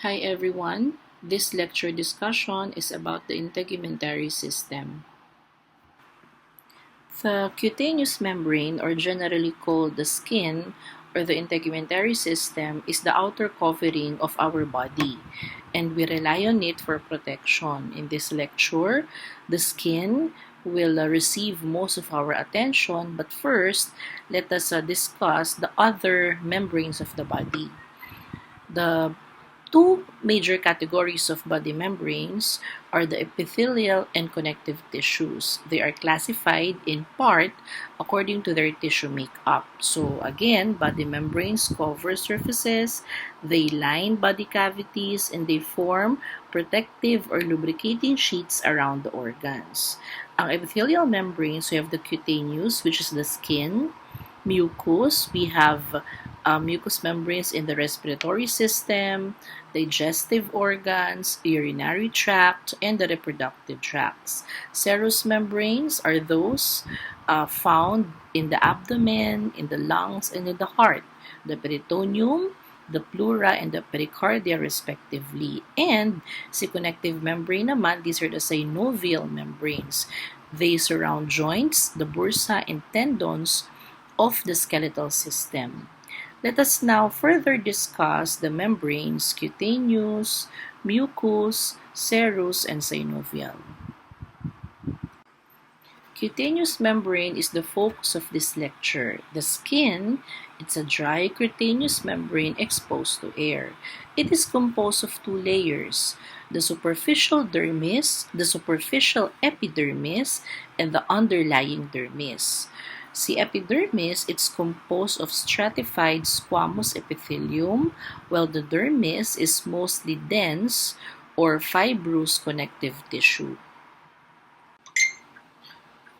Hi everyone, this lecture discussion is about the integumentary system. The cutaneous membrane, or generally called the skin, or the integumentary system, is the outer covering of our body, and we rely on it for protection. In this lecture, the skin will receive most of our attention, but first, let us discuss the other membranes of the body. The two major categories of body membranes are the epithelial and connective tissues. They are classified in part according to their tissue makeup. So again, body membranes cover surfaces, they line body cavities, and they form protective or lubricating sheets around the organs. Ang epithelial membranes, we have the cutaneous, which is the skin. Mucous, we have mucous membranes in the respiratory system, digestive organs, urinary tract, and the reproductive tracts. Serous membranes are those found in the abdomen, in the lungs, and in the heart. The peritoneum, the pleura, and the pericardia respectively. And si connective membrane naman, these are the synovial membranes. They surround joints, the bursa, and tendons of the skeletal system. Let us now further discuss the membranes cutaneous, mucous, serous, and synovial. Cutaneous membrane is the focus of this lecture. The skin, it's a dry cutaneous membrane exposed to air. It is composed of two layers, the superficial dermis, the superficial epidermis, and the underlying dermis. Si epidermis, it's composed of stratified squamous epithelium, while the dermis is mostly dense or fibrous connective tissue.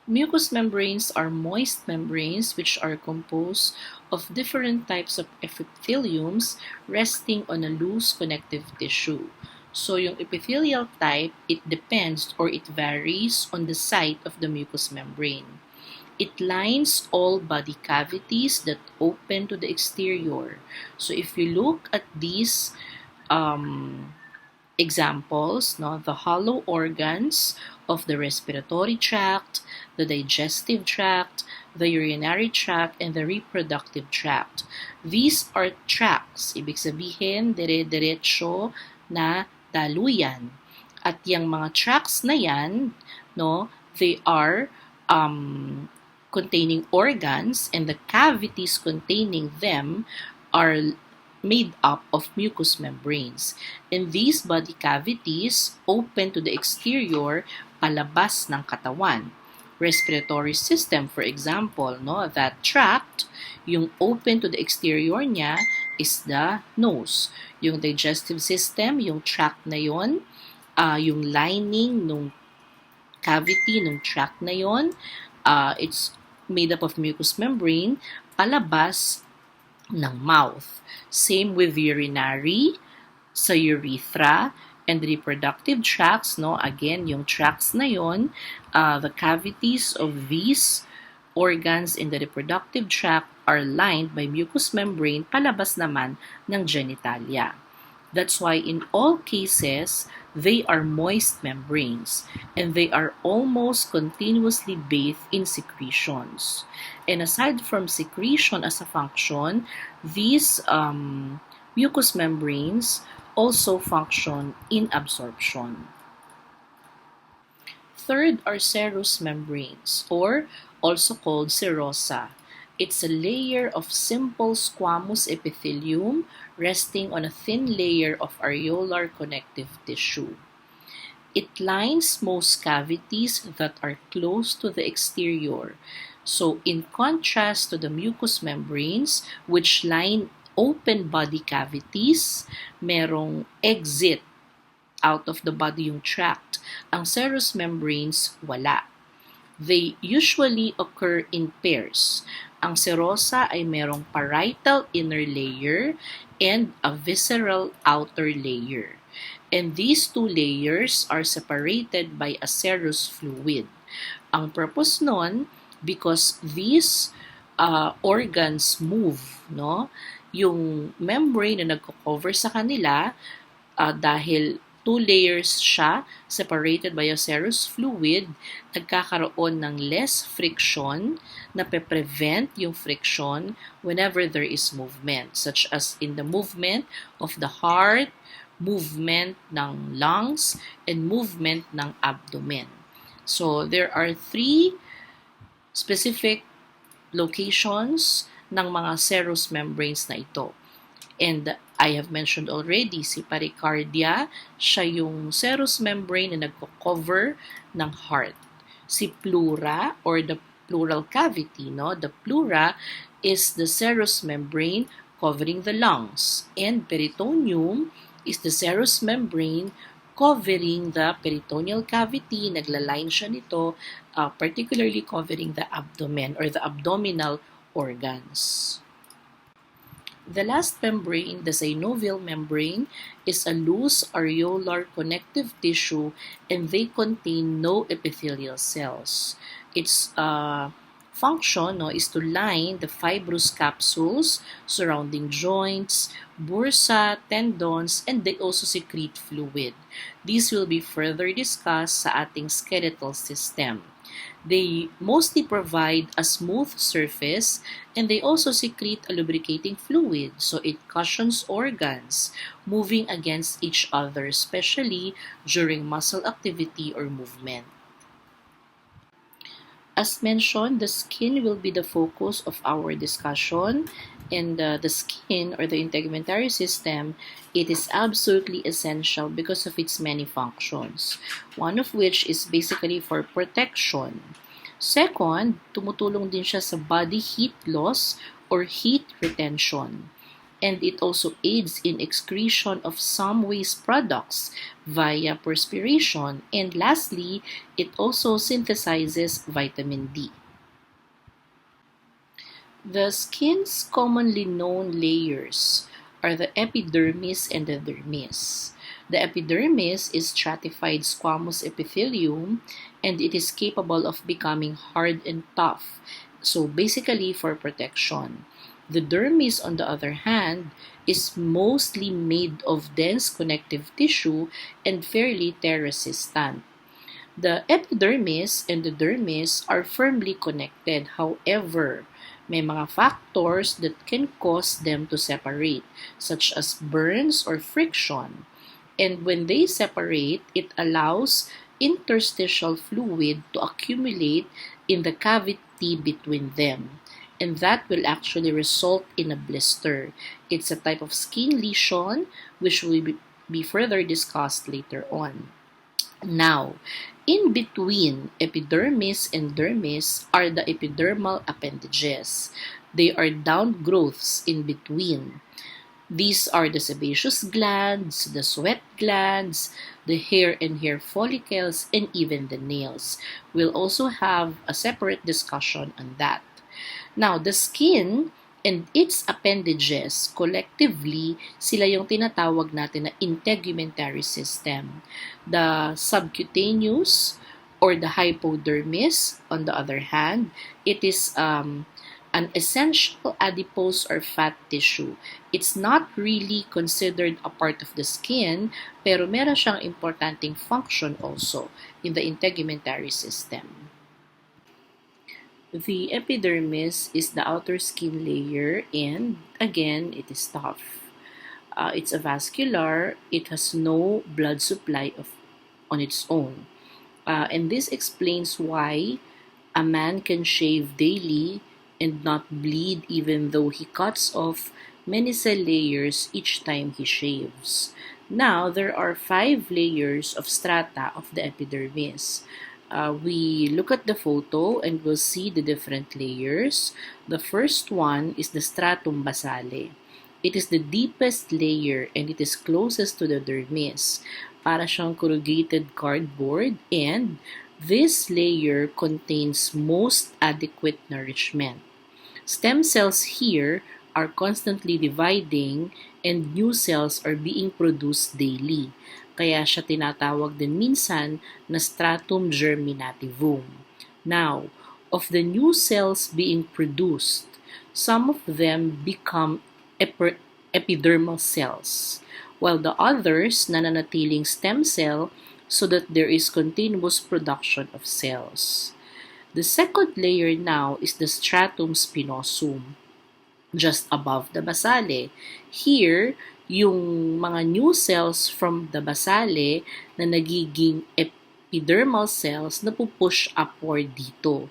Mucous membranes are moist membranes which are composed of different types of epitheliums resting on a loose connective tissue. So yung epithelial type, it depends or it varies on the site of the mucous membrane. It lines all body cavities that open to the exterior. So if you look at these examples, the hollow organs of the respiratory tract, the digestive tract, the urinary tract, and the reproductive tract. These are tracts. Ibig sabihin, dire-diretso na daluyan. At yung mga tracts na yan, they are containing organs, and the cavities containing them are made up of mucous membranes. And these body cavities open to the exterior palabas ng katawan. Respiratory system, for example, that tract, yung open to the exterior niya is the nose. Yung digestive system, yung tract na yon, yung lining ng cavity ng tract na yon, it's made up of mucous membrane, palabas ng mouth. Same with urinary, sa urethra, and reproductive tracts, again, yung tracts na yon, the cavities of these organs in the reproductive tract are lined by mucous membrane, palabas naman ng genitalia. That's why in all cases, they are moist membranes, and they are almost continuously bathed in secretions. And aside from secretion as a function, these mucous membranes also function in absorption. Third are serous membranes, or also called serosa. It's a layer of simple squamous epithelium resting on a thin layer of areolar connective tissue. It lines most cavities that are close to the exterior. So in contrast to the mucous membranes, which line open body cavities, merong exit out of the body yung tract. Ang serous membranes, wala. They usually occur in pairs. Ang serosa ay merong parietal inner layer and a visceral outer layer. And these two layers are separated by a serous fluid. Ang purpose nun, because these organs move, yung membrane na nagko-cover sa kanila, dahil two layers siya separated by a serous fluid, nagkakaroon ng less friction na prevent yung friction whenever there is movement, such as in the movement of the heart, movement ng lungs, and movement ng abdomen. So there are three specific locations ng mga serous membranes na ito. And I have mentioned already, si pericardia, siya yung serous membrane na nagko-cover ng heart. Si pleura or the pleural cavity, the pleura is the serous membrane covering the lungs. And peritoneum is the serous membrane covering the peritoneal cavity. Naglaline siya nito, particularly covering the abdomen or the abdominal organs. The last membrane, the synovial membrane, is a loose areolar connective tissue and they contain no epithelial cells. Its function is to line the fibrous capsules surrounding joints, bursa, tendons, and they also secrete fluid. These will be further discussed sa ating skeletal system. They mostly provide a smooth surface and they also secrete a lubricating fluid, so it cushions organs moving against each other, especially during muscle activity or movement. As mentioned, the skin will be the focus of our discussion, and the skin or the integumentary system, it is absolutely essential because of its many functions, one of which is basically for protection. Second, tumutulong din siya sa body heat loss or heat retention. And it also aids in excretion of some waste products via perspiration. And lastly, it also synthesizes vitamin D. The skin's commonly known layers are the epidermis and the dermis. The epidermis is stratified squamous epithelium and it is capable of becoming hard and tough, so basically for protection. The dermis, on the other hand, is mostly made of dense connective tissue and fairly tear-resistant. The epidermis and the dermis are firmly connected. However, may mga factors that can cause them to separate, such as burns or friction. And when they separate, it allows interstitial fluid to accumulate in the cavity between them. And that will actually result in a blister. It's a type of skin lesion which will be further discussed later on. Now, in between epidermis and dermis are the epidermal appendages. They are down growths in between. These are the sebaceous glands, the sweat glands, the hair and hair follicles, and even the nails. We'll also have a separate discussion on that. Now, the skin and its appendages, collectively, sila yung tinatawag natin na integumentary system. The subcutaneous or the hypodermis, on the other hand, it is an essential adipose or fat tissue. It's not really considered a part of the skin, pero meron siyang importanteng function also in the integumentary system. The epidermis is the outer skin layer and again, it is tough. It's avascular, it has no blood supply on its own. And this explains why a man can shave daily and not bleed even though he cuts off many cell layers each time he shaves. Now, there are 5 layers of strata of the epidermis. We look at the photo and we'll see the different layers. The first one is the stratum basale. It is the deepest layer and it is closest to the dermis. Para siyang corrugated cardboard, and this layer contains most adequate nourishment. Stem cells here are constantly dividing and new cells are being produced daily. Kaya siya tinatawag din minsan na stratum germinativum. Now, of the new cells being produced, some of them become epidermal cells, while the others nananatiling stem cell so that there is continuous production of cells. The second layer now is the stratum spinosum, just above the basale. Here, yung mga new cells from the basale na nagiging epidermal cells na pupush upward dito.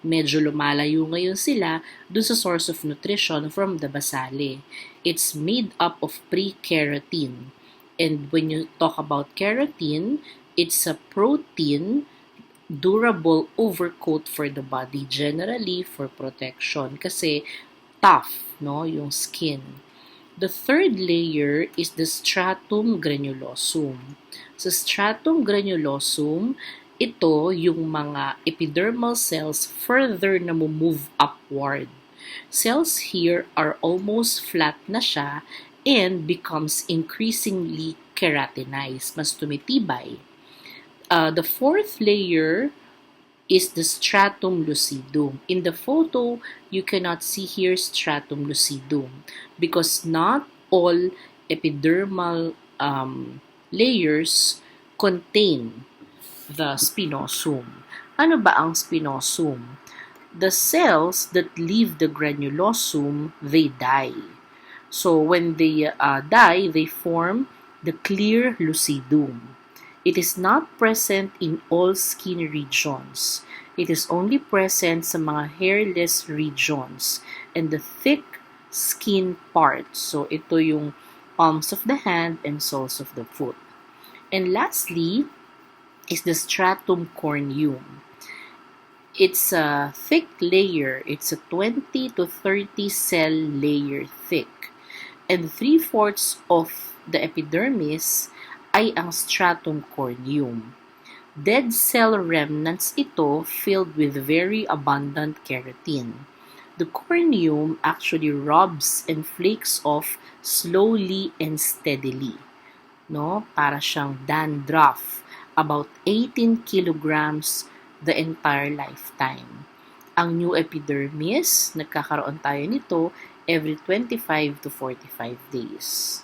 Medyo lumalayo ngayon sila dun sa source of nutrition from the basale. It's made up of pre-keratin. And when you talk about keratin, it's a protein durable overcoat for the body, generally for protection kasi tough, no, yung skin. The third layer is the stratum granulosum. Sa stratum granulosum, ito yung mga epidermal cells further na move upward. Cells here are almost flat na siya and becomes increasingly keratinized, mas tumitibay. The fourth layer is the stratum lucidum. In the photo, you cannot see here stratum lucidum because not all epidermal layers contain the spinosum. Ano ba ang spinosum? The cells that leave the granulosum, they die. So when they die, they form the clear lucidum. It is not present in all skin regions. It is only present sa mga hairless regions and the thick skin parts. So ito yung palms of the hand and soles of the foot. And lastly is the stratum corneum. It's a thick layer. It's a 20 to 30 cell layer thick. And 3/4 of the epidermis ay ang stratum corneum. Dead cell remnants ito filled with very abundant keratin. The corneum actually rubs and flakes off slowly and steadily. No? Para siyang dandruff, about 18 kilograms the entire lifetime. Ang new epidermis, nagkakaroon tayo nito every 25 to 45 days.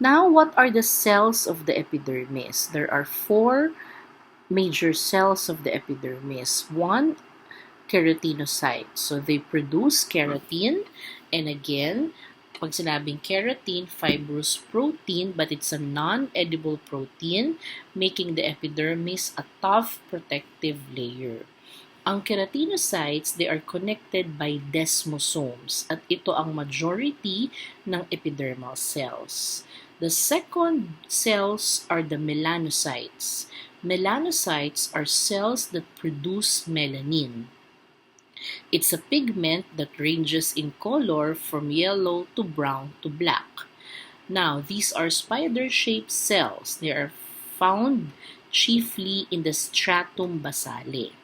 Now, what are the cells of the epidermis? There are 4 major cells of the epidermis. One, keratinocytes. So, they produce keratin. And again, pag sinabing keratin, fibrous protein, but it's a non-edible protein, making the epidermis a tough protective layer. Ang keratinocytes, they are connected by desmosomes at ito ang majority ng epidermal cells. The second cells are the melanocytes. Melanocytes are cells that produce melanin. It's a pigment that ranges in color from yellow to brown to black. Now, these are spider-shaped cells. They are found chiefly in the stratum basale.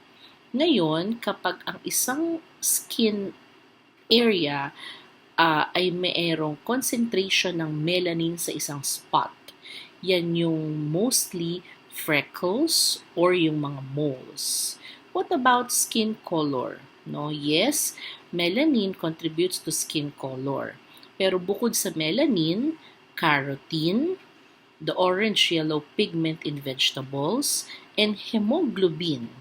Ngayon, kapag ang isang skin area ay mayroong concentration ng melanin sa isang spot, yan yung mostly freckles or yung mga moles. What about skin color? No, yes, melanin contributes to skin color. Pero bukod sa melanin, carotene, the orange-yellow pigment in vegetables, and hemoglobin.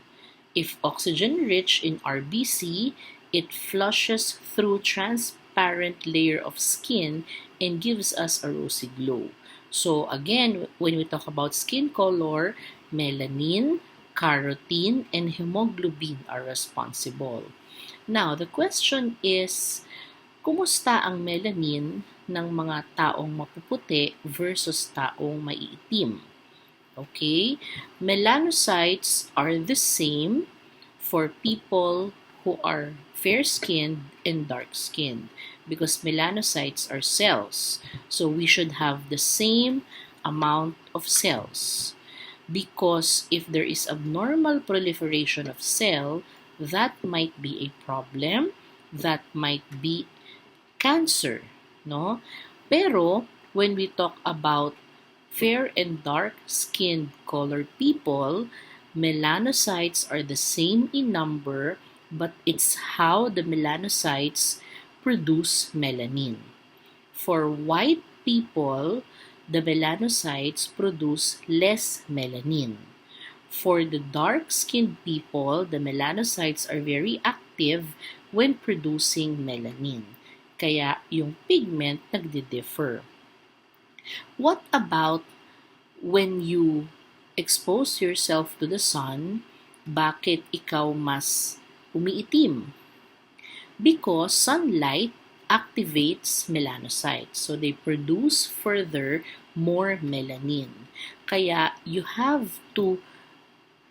If oxygen-rich in RBC, it flushes through transparent layer of skin and gives us a rosy glow. So again, when we talk about skin color, melanin, carotene, and hemoglobin are responsible. Now, the question is, kumusta ang melanin ng mga taong mapuputi versus taong maiitim? Okay, melanocytes are the same for people who are fair-skinned and dark-skinned because melanocytes are cells. So we should have the same amount of cells. Because if there is abnormal proliferation of cell, that might be a problem, that might be cancer, no? Pero when we talk about fair and dark-skinned colored people, melanocytes are the same in number, but it's how the melanocytes produce melanin. For white people, the melanocytes produce less melanin. For the dark-skinned people, the melanocytes are very active when producing melanin. Kaya yung pigment nagdi-differ. What about when you expose yourself to the sun? Bakit ikaw mas umiitim? Because sunlight activates melanocytes. So they produce further more melanin. Kaya you have to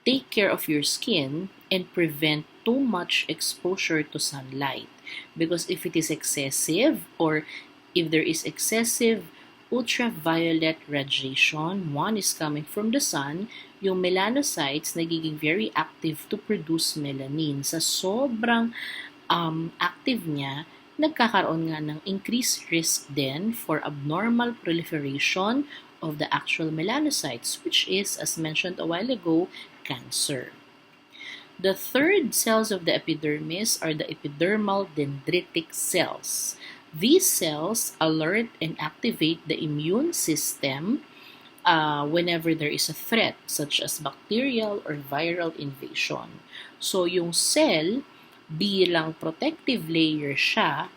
take care of your skin and prevent too much exposure to sunlight. Because if it is excessive or if there is excessive ultraviolet radiation, one is coming from the sun, yung melanocytes nagiging very active to produce melanin. Sa sobrang active niya, nagkakaroon nga ng increased risk din for abnormal proliferation of the actual melanocytes, which is, as mentioned a while ago, cancer. The third cells of the epidermis are the epidermal dendritic cells. These cells alert and activate the immune system whenever there is a threat, such as bacterial or viral invasion. So, yung cell, bilang protective layer siya,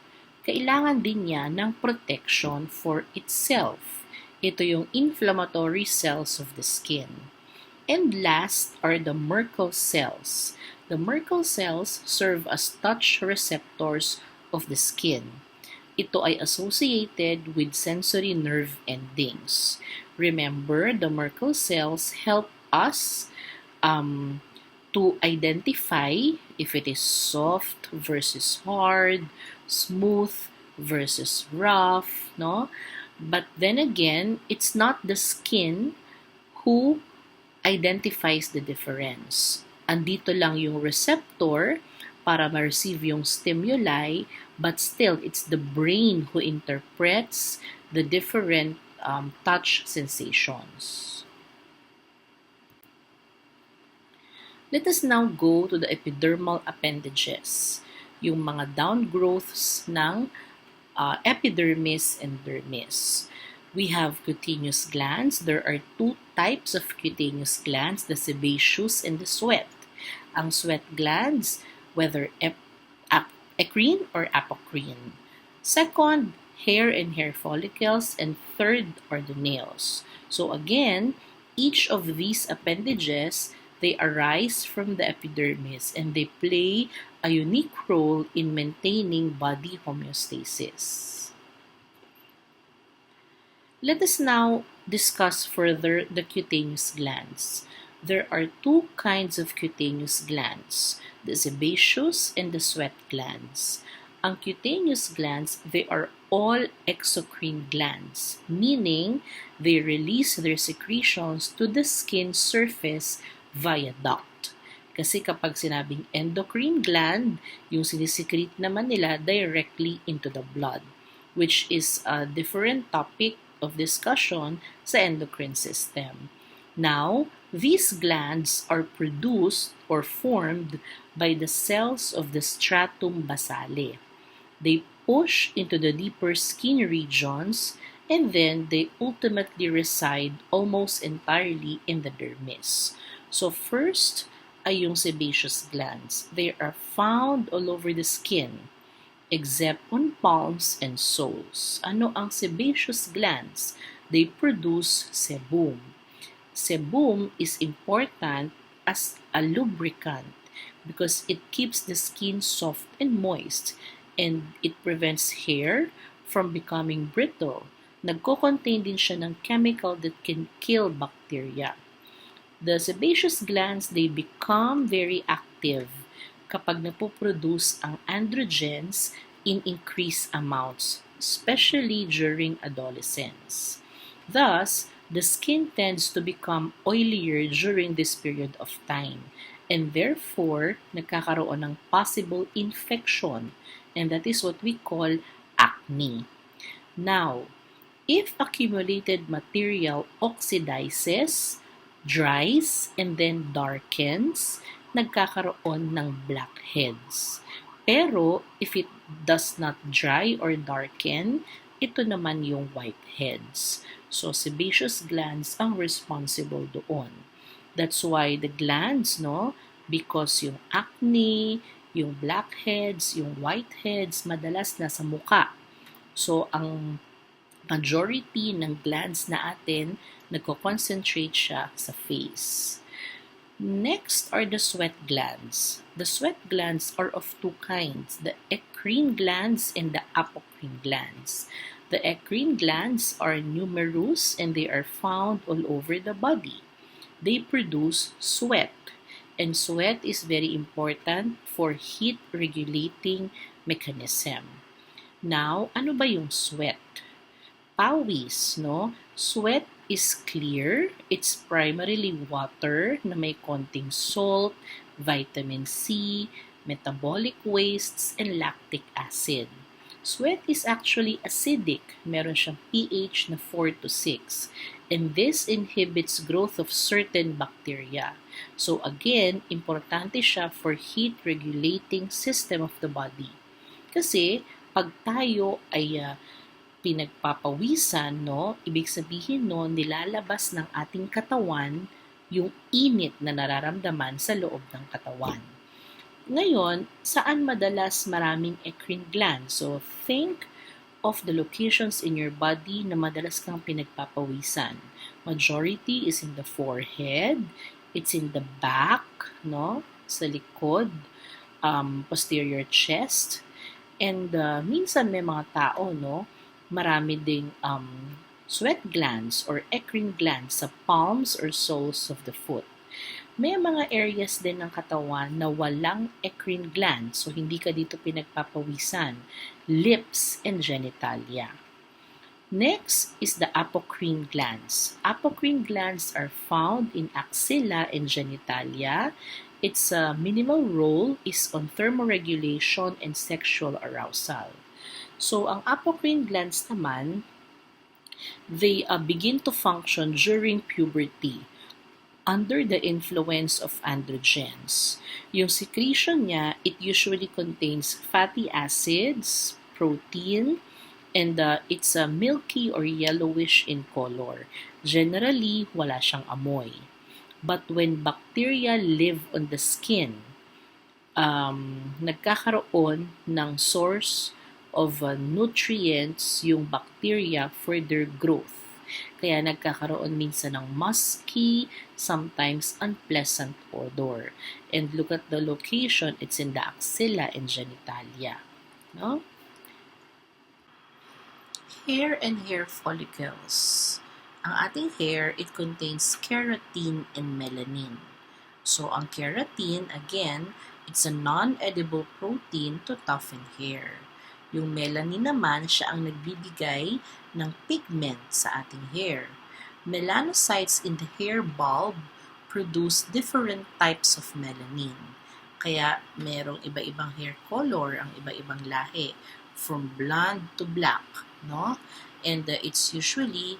kailangan din niya ng protection for itself. Ito yung inflammatory cells of the skin. And last are the Merkel cells. The Merkel cells serve as touch receptors of the skin. Ito ay associated with sensory nerve endings. Remember, the Merkel cells help us to identify if it is soft versus hard, smooth versus rough, no? But then again, it's not the skin who identifies the difference. Andito lang yung receptor para ma-receive yung stimuli, but still, it's the brain who interprets the different touch sensations. Let us now go to the epidermal appendages, yung mga downgrowths ng epidermis and dermis. We have cutaneous glands. There are two types of cutaneous glands, the sebaceous and the sweat. Ang sweat glands, whether eccrine or apocrine. Second, hair and hair follicles, and third are the nails. So again, each of these appendages, they arise from the epidermis and they play a unique role in maintaining body homeostasis. Let us now discuss further the cutaneous glands. There are two kinds of cutaneous glands, the sebaceous and the sweat glands. Ang cutaneous glands, they are all exocrine glands, meaning they release their secretions to the skin surface via duct. Kasi kapag sinabing endocrine gland, yung sinisecrete naman nila directly into the blood, which is a different topic of discussion sa endocrine system. Now, these glands are produced or formed by the cells of the stratum basale. They push into the deeper skin regions and then they ultimately reside almost entirely in the dermis. So first ay yung sebaceous glands. They are found all over the skin, except on palms and soles. Ano ang sebaceous glands? They produce sebum. Sebum is important as a lubricant because it keeps the skin soft and moist and it prevents hair from becoming brittle. Nagko-contain din siya ng chemical that can kill bacteria. The sebaceous glands, they become very active kapag napoproduce ang androgens in increased amounts, especially during adolescence. Thus, the skin tends to become oilier during this period of time, and therefore, nagkakaroon ng possible infection, and that is what we call acne. Now, if accumulated material oxidizes, dries, and then darkens, nagkakaroon ng blackheads. Pero, if it does not dry or darken, ito naman yung whiteheads. So, sebaceous glands ang responsible doon. That's why the glands, no? Because yung acne, yung blackheads, yung whiteheads, madalas nasa muka. So, ang majority ng glands na atin, nagko-concentrate siya sa face. Next are the sweat glands. The sweat glands are of two kinds, the eccrine glands and the apocrine glands. The eccrine glands are numerous and they are found all over the body. They produce sweat, and sweat is very important for heat regulating mechanism. Now, ano ba yung sweat? Pawis, no? Sweat is clear. It's primarily water na may konting salt, vitamin C, metabolic wastes, and lactic acid. Sweat is actually acidic. Meron siyang pH na 4 to 6. And this inhibits growth of certain bacteria. So again, importante siya for heat regulating system of the body. Kasi pag tayo ay pinagpapawisan, no, ibig sabihin no, nilalabas ng ating katawan yung init na nararamdaman sa loob ng katawan. Ngayon, saan madalas maraming eccrine glands? So, think of the locations in your body na madalas kang pinagpapawisan. Majority is in the forehead, it's in the back, no, sa likod, posterior chest, and minsan may mga tao, no, marami ding sweat glands or eccrine glands sa palms or soles of the foot. May mga areas din ng katawan na walang eccrine glands, so hindi ka dito pinagpapawisan, lips and genitalia. Next is the apocrine glands. Apocrine glands are found in axilla and genitalia. Its minimal role is on thermoregulation and sexual arousal. So, ang apocrine glands naman, they begin to function during puberty under the influence of androgens. Yung secretion niya, it usually contains fatty acids, protein, and it's milky or yellowish in color. Generally, wala siyang amoy. But when bacteria live on the skin, nagkakaroon ng source of nutrients yung bacteria for their growth. Kaya nagkakaroon minsan ng musky, sometimes unpleasant odor. And look at the location, it's in the axilla and genitalia. No? Hair and hair follicles. Ang ating hair, it contains keratin and melanin. So, ang keratin, again, it's a non-edible protein to toughen hair. Yung melanin naman, siya ang nagbibigay ng pigment sa ating hair. Melanocytes in the hair bulb produce different types of melanin. Kaya merong iba-ibang hair color, ang iba-ibang lahi, from blonde to black, no? And it's usually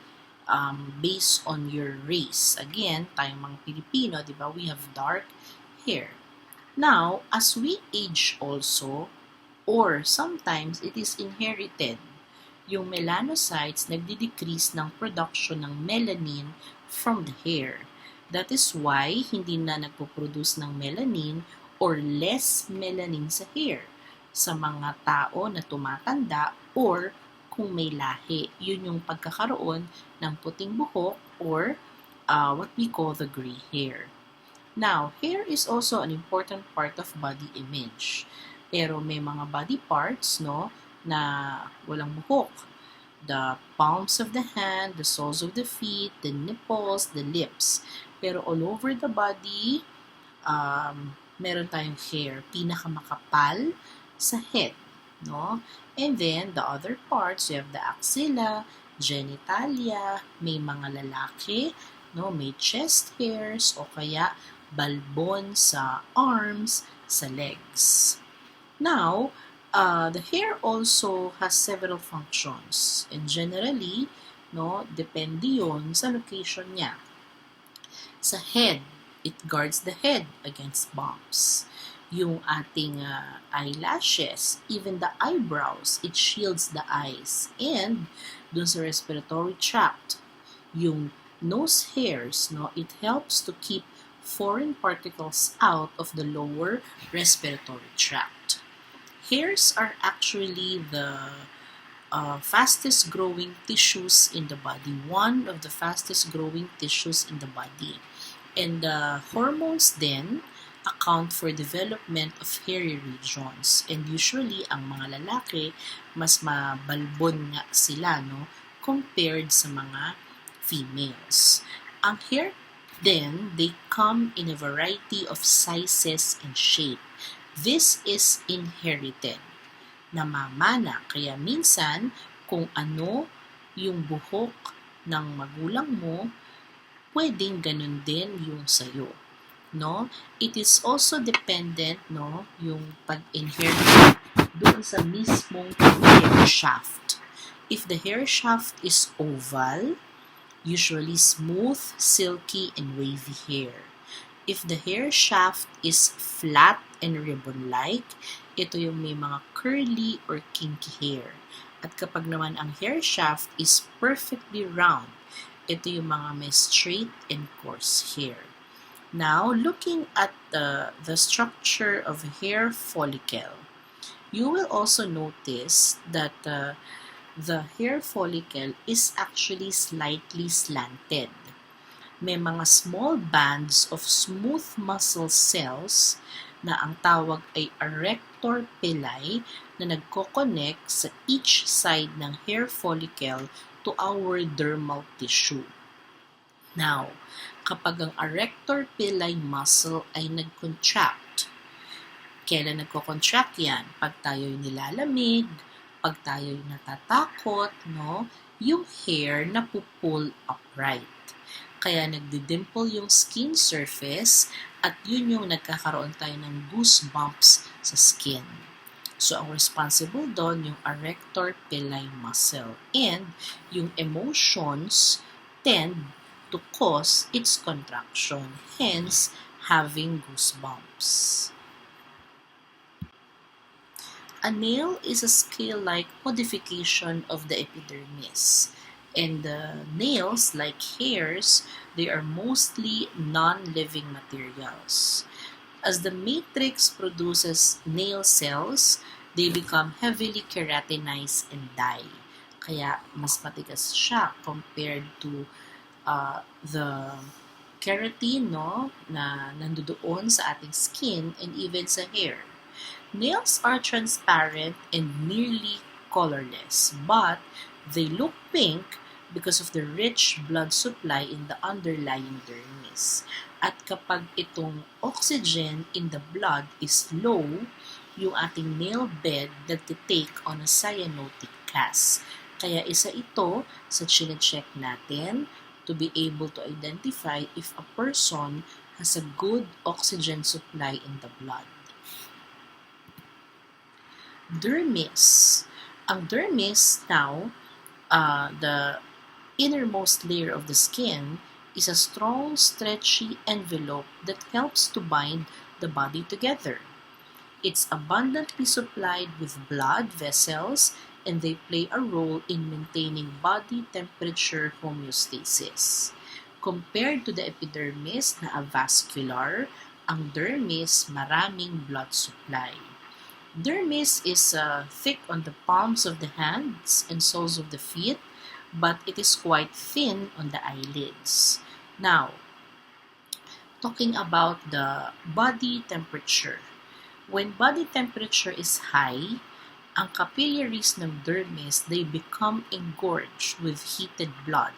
based on your race. Again, tayong mga Pilipino, di ba, we have dark hair. Now, as we age also, or sometimes it is inherited, yung melanocytes nagdi-decrease ng production ng melanin from the hair. That is why hindi na nagpo-produce ng melanin or less melanin sa hair sa mga tao na tumatanda or kung may lahi. Yun yung pagkakaroon ng puting buhok or what we call the gray hair. Now, hair is also an important part of body image. Pero may mga body parts, no, na walang buhok. The palms of the hand, the soles of the feet, the nipples, the lips. Pero all over the body, meron tayong hair. Pinakamakapal sa head, no? And then, the other parts, you have the axilla, genitalia, may mga lalaki, no, may chest hairs, o kaya balbon sa arms, sa legs. Now, the hair also has several functions, and generally, no, depende yun sa location niya. Sa head, it guards the head against bumps. yung ating eyelashes, even the eyebrows, it shields the eyes. And dun sa respiratory tract, yung nose hairs, no, it helps to keep foreign particles out of the lower respiratory tract. Hairs are actually the fastest growing tissues in the body, one of the fastest growing tissues in the body. And the hormones then account for development of hairy regions. And usually, ang mga lalaki, mas mabalbon nga sila, no, compared sa mga females. Ang hair then, they come in a variety of sizes and shape. This is inherited. Namamana. Kaya minsan, kung ano yung buhok ng magulang mo, pwedeng ganun din yung sayo. No? It is also dependent, no, yung pag-inherit doon sa mismong hair shaft. If the hair shaft is oval, usually smooth, silky, and wavy hair. If the hair shaft is flat and ribbon-like, ito yung may mga curly or kinky hair. At kapag naman ang hair shaft is perfectly round, ito yung mga may straight and coarse hair. Now, looking at the structure of a hair follicle, you will also notice that the hair follicle is actually slightly slanted. May mga small bands of smooth muscle cells na ang tawag ay arrector pili na nagko-connect sa each side ng hair follicle to our dermal tissue. Now, kapag ang arrector pili muscle ay nag-contract, kailan nagko-contract yan? Pag tayo'y nilalamig, pag tayo'y natatakot, no? Yung hair na pull upright. Kaya nagdidimple yung skin surface at yun yung nagkakaroon tayo ng goosebumps sa skin. So, ang responsible doon yung arrector pili muscle. And yung emotions tend to cause its contraction, hence having goosebumps. A nail is a scale-like modification of the epidermis. And the nails, like hairs, they are mostly non-living materials. As the matrix produces nail cells, they become heavily keratinized and die. Kaya mas matigas siya compared to the keratin, no, na nandoon sa ating skin and even sa hair. Nails are transparent and nearly colorless, but they look pink because of the rich blood supply in the underlying dermis. At kapag itong oxygen in the blood is low, yung ating nail bed nagtitake on a cyanotic cast. Kaya isa ito sa chine-check natin to be able to identify if a person has a good oxygen supply in the blood. Dermis. Ang dermis now, the innermost layer of the skin, is a strong, stretchy envelope that helps to bind the body together. It's abundantly supplied with blood vessels, and they play a role in maintaining body temperature homeostasis. Compared to the epidermis na avascular, ang dermis maraming blood supply. Dermis is thick on the palms of the hands and soles of the feet, but it is quite thin on the eyelids. Now, talking about the body temperature. When body temperature is high, ang capillaries ng dermis, they become engorged with heated blood,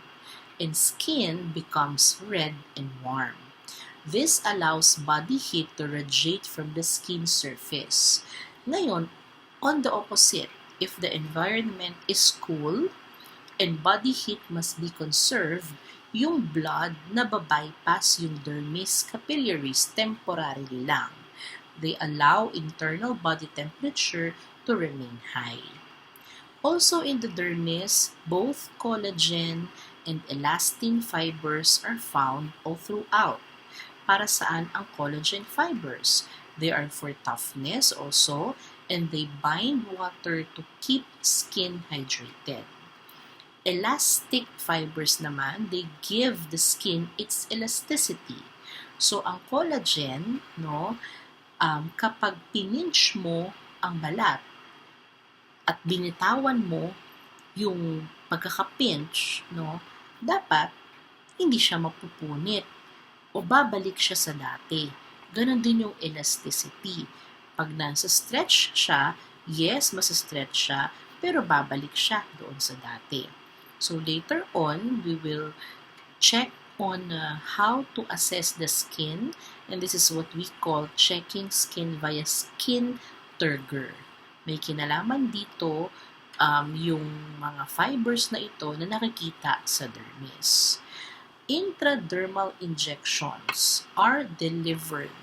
and skin becomes red and warm. This allows body heat to radiate from the skin surface. Ngayon, on the opposite, if the environment is cool and body heat must be conserved, yung blood nababypass yung dermis capillaries temporarily lang. They allow internal body temperature to remain high. Also in the dermis, both collagen and elastin fibers are found all throughout. Para saan ang collagen fibers? They are for toughness also, and they bind water to keep skin hydrated. Elastic fibers naman, they give the skin its elasticity. So, ang collagen, no, kapag pininch mo ang balat at binitawan mo yung pagkakapinch, no, dapat hindi siya mapupunit o babalik siya sa dati. Ganon din yung elasticity. Pag nasa stretch siya, yes, masa-stretch siya, pero babalik siya doon sa dati. So later on, we will check on how to assess the skin, and this is what we call checking skin via skin turgor. May kinalaman dito yung mga fibers na ito na nakikita sa dermis. Intradermal injections are delivered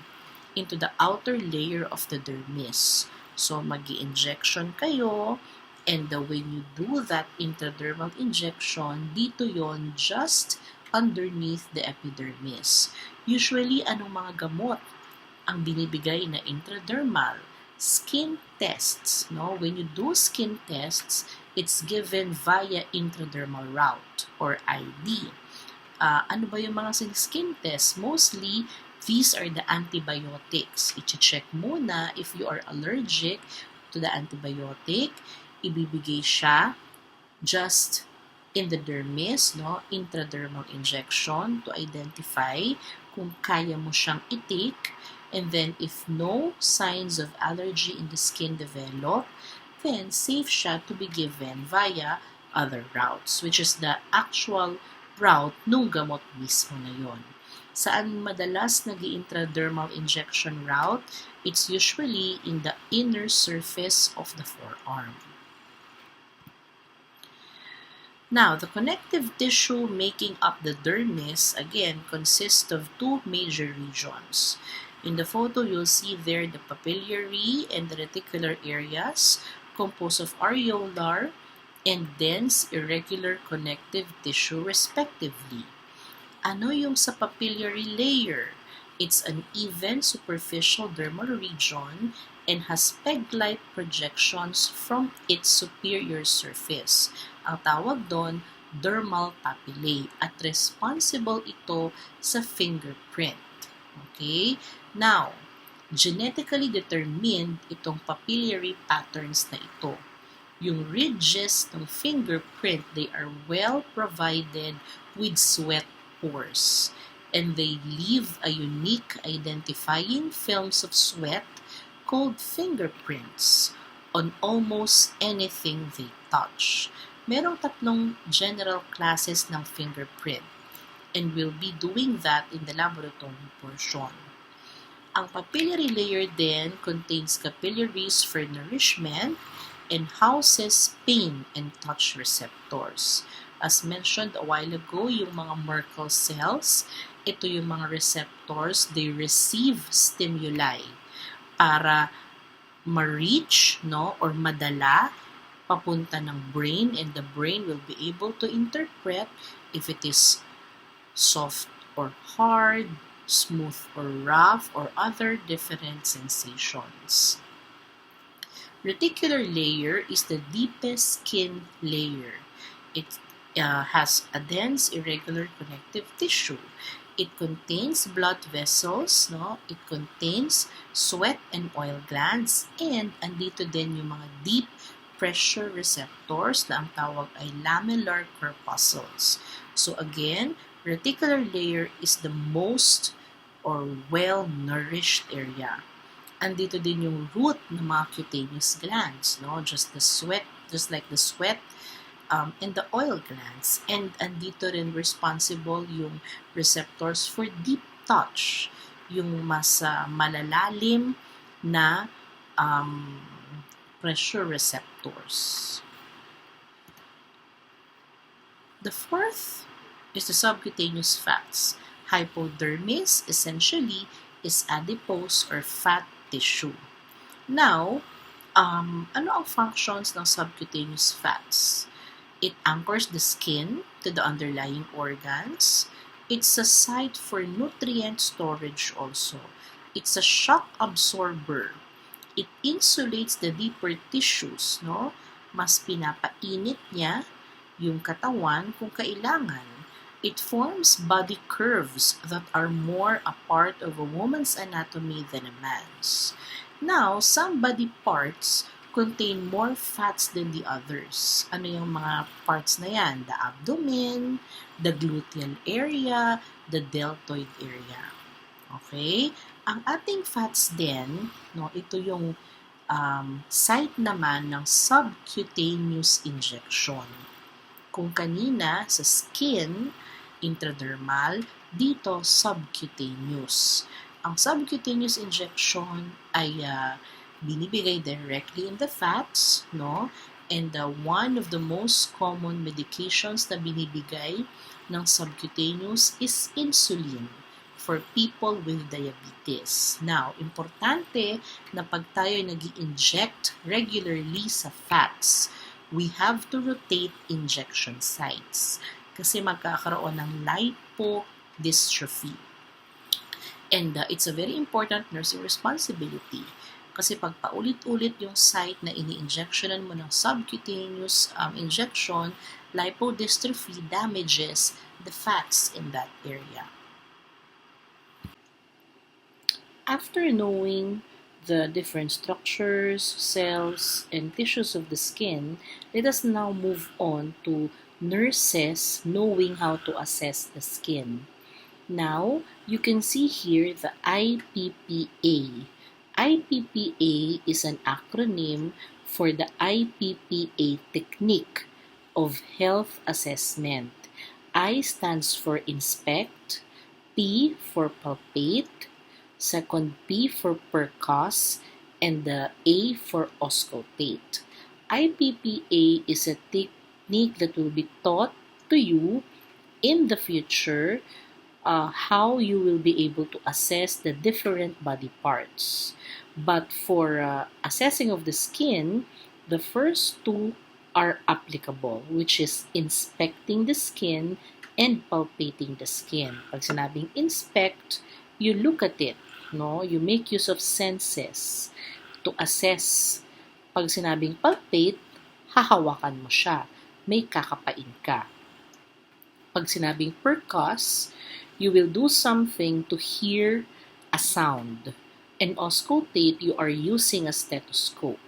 into the outer layer of the dermis. So, mag-i-injection kayo, and when you do that intradermal injection, dito yon just underneath the epidermis. Usually, anong mga gamot ang binibigay na intradermal? Skin tests, no? When you do skin tests, it's given via intradermal route or ID. Ano ba yung mga skin tests? Mostly, these are the antibiotics. I-check muna if you are allergic to the antibiotic. Ibibigay siya just in the dermis, no? Intradermal injection to identify kung kaya mo siyang i-take. And then, if no signs of allergy in the skin develop, then safe siya to be given via other routes, which is the actual route nung gamot mismo na yon. Saan madalas nag-intradermal injection route? It's usually in the inner surface of the forearm. Now, the connective tissue making up the dermis, again, consists of two major regions. In the photo, you'll see there the papillary and the reticular areas composed of areolar and dense irregular connective tissue respectively. Ano yung sa papillary layer? It's an even superficial dermal region and has peg-like projections from its superior surface. Ang tawag doon, dermal papillae, at responsible ito sa fingerprint. Okay? Now, genetically determined itong papillary patterns na ito. Yung ridges ng fingerprint, they are well provided with sweat pores, and they leave a unique identifying films of sweat called fingerprints on almost anything they touch. Merong tatlong general classes ng fingerprint, and we'll be doing that in the laboratory portion. Ang papillary layer then contains capillaries for nourishment and houses pain and touch receptors. As mentioned a while ago, yung mga Merkel cells, ito yung mga receptors, they receive stimuli para ma-reach, no, or madala papunta ng brain, and the brain will be able to interpret if it is soft or hard, smooth or rough, or other different sensations. Reticular layer is the deepest skin layer. It has a dense, irregular connective tissue. It contains blood vessels, no? It contains sweat and oil glands, and andito din yung mga deep pressure receptors na ang tawag ay lamellar corpuscles. So again, reticular layer is the most or well-nourished area. Andito din yung root ng mga cutaneous glands, no? Just like the sweat and the oil glands. And andito rin responsible yung receptors for deep touch, yung mas malalalim na pressure receptors. The fourth is the subcutaneous fats. Hypodermis essentially is adipose or fat tissue. Now, ano ang functions ng subcutaneous fats? It anchors the skin to the underlying organs. It's a site for nutrient storage also. It's a shock absorber. It insulates the deeper tissues, no? Mas pinapainit niya yung katawan kung kailangan. It forms body curves that are more a part of a woman's anatomy than a man's. Now, some body parts contain more fats than the others. Ano yung mga parts na yan? The abdomen, the gluteal area, the deltoid area. Okay? Ang ating fats din, no, ito yung site naman ng subcutaneous injection. Kung kanina sa skin, intradermal, dito subcutaneous. Ang subcutaneous injection ay binibigay directly in the fats, no? And one of the most common medications na binibigay ng subcutaneous is insulin for people with diabetes. Now, importante na pag tayo nag-i-inject regularly sa fats, we have to rotate injection sites kasi magkakaroon ng lipodystrophy. And it's a very important nursing responsibility kasi pag paulit-ulit yung site na ini-injectionan mo ng subcutaneous injection, lipodystrophy damages the fats in that area. After knowing the different structures, cells, and tissues of the skin, let us now move on to nurses knowing how to assess the skin. Now, you can see here the IPPA. IPPA is an acronym for the IPPA technique of health assessment. I stands for inspect, P for palpate, second P for percuss, and the A for auscultate. IPPA is a technique that will be taught to you in the future how you will be able to assess the different body parts. But for assessing of the skin, the first two are applicable, which is inspecting the skin and palpating the skin. Pag sinabing inspect, you look at it. No, you make use of senses to assess. Pag sinabing palpate, hahawakan mo siya. May kakapain ka. Pag sinabing percuss, you will do something to hear a sound. And auscultate, you are using a stethoscope.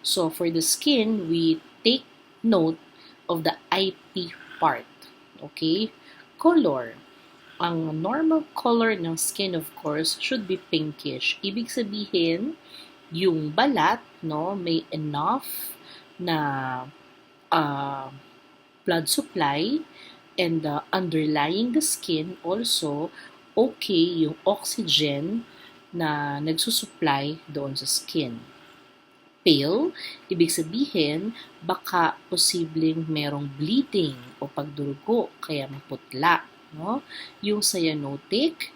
So for the skin, we take note of the IP part. Okay? Color. Ang normal color ng skin, of course, should be pinkish. Ibig sabihin, yung balat, no, may enough na blood supply, and underlying the skin also, okay yung oxygen na nagsusupply doon sa skin. Pale, ibig sabihin, baka posibleng merong bleeding o pagdurugo, kaya maputla. No? Yung cyanotic,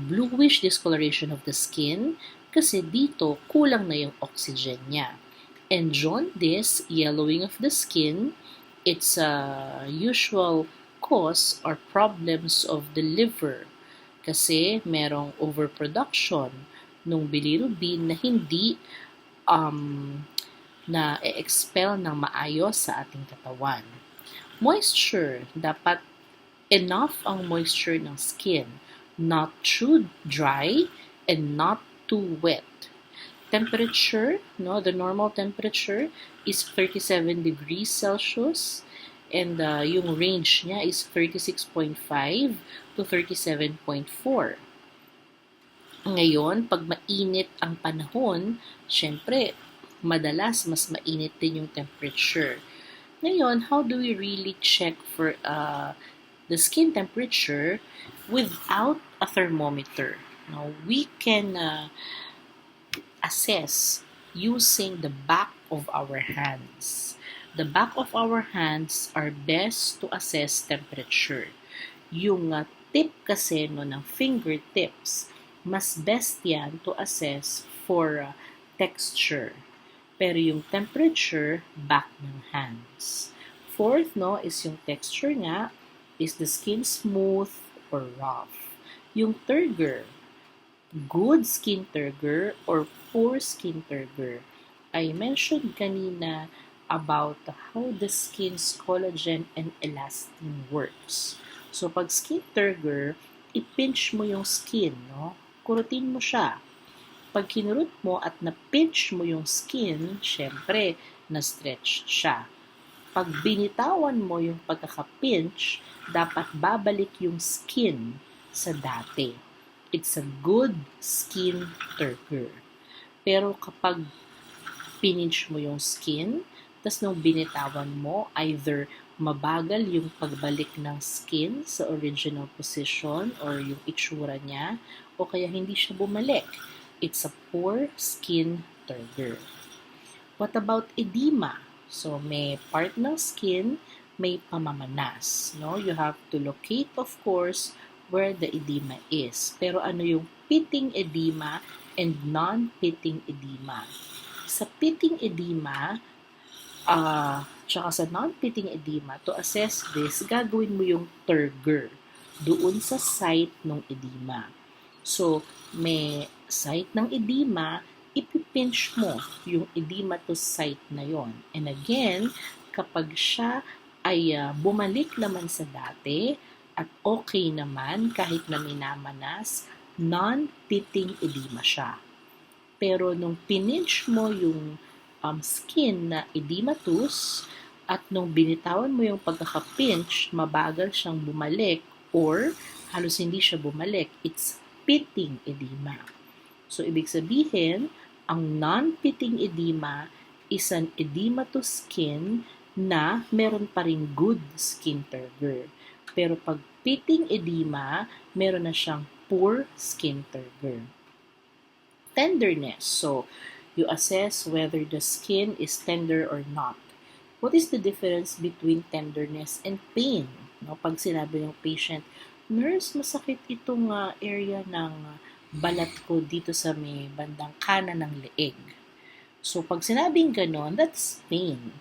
bluish discoloration of the skin, kasi dito kulang na yung oxygen niya. And jaundice, yellowing of the skin, it's a usual cause or problems of the liver kasi merong overproduction ng bilirubin na hindi na e-expel ng maayos sa ating katawan. Moisture, dapat enough ang moisture ng skin, not too dry and not too wet. Temperature, no, the normal temperature is 37 degrees Celsius and yung range niya is 36.5 to 37.4. Ngayon, pag mainit ang panahon, syempre, madalas mas mainit din yung temperature. Ngayon, how do we really check for the skin temperature without a thermometer? Now, we can assess using the back of our hands. The back of our hands are best to assess temperature. Yung tip kasi no, ng fingertips, mas best yan to assess for texture. Pero yung temperature, back ng hands. Fourth, no, is yung texture nga, is the skin smooth or rough. Yung turgor, good skin turgor or poor skin turgor. I mentioned kanina about how the skin's collagen and elastin works. So, pag skin turgor, ipinch mo yung skin, no? Kurutin mo siya. Pag kinurot mo at na-pinch mo yung skin, syempre, na-stretch siya. Pag binitawan mo yung pagkaka-pinch, dapat babalik yung skin sa dati. It's a good skin turgor. Pero kapag pinch mo yung skin, tas nung binitawan mo, either mabagal yung pagbalik ng skin sa original position or yung itsura niya, o kaya hindi siya bumalik. It's a poor skin turgor. What about edema? So, may part ng skin, may pamamanas. No? You have to locate, of course, where the edema is. Pero ano yung pitting edema and non-pitting edema? Sa pitting edema, tsaka sa non-pitting edema, to assess this, gagawin mo yung turgor doon sa site ng edema. So, may site ng edema, ipipinch mo yung edematous site na yon. And again, kapag siya ay bumalik naman sa dati at okay naman kahit na minamanas, non-pitting edema siya. Pero nung pininch mo yung skin na edematous at nung binitawan mo yung pagkaka-pinch, mabagal siyang bumalik or halos hindi siya bumalik, it's pitting edema. So, ibig sabihin, ang non-pitting edema is an edematous skin na meron pa ring good skin turgor. Pero pag pitting edema, meron na siyang poor skin turgor. Tenderness. So, you assess whether the skin is tender or not. What is the difference between tenderness and pain? No, pag sinabi ng patient, nurse, masakit itong area ng balat ko dito sa may bandang kanan ng leeg. So, pag sinabing ganon, that's pain.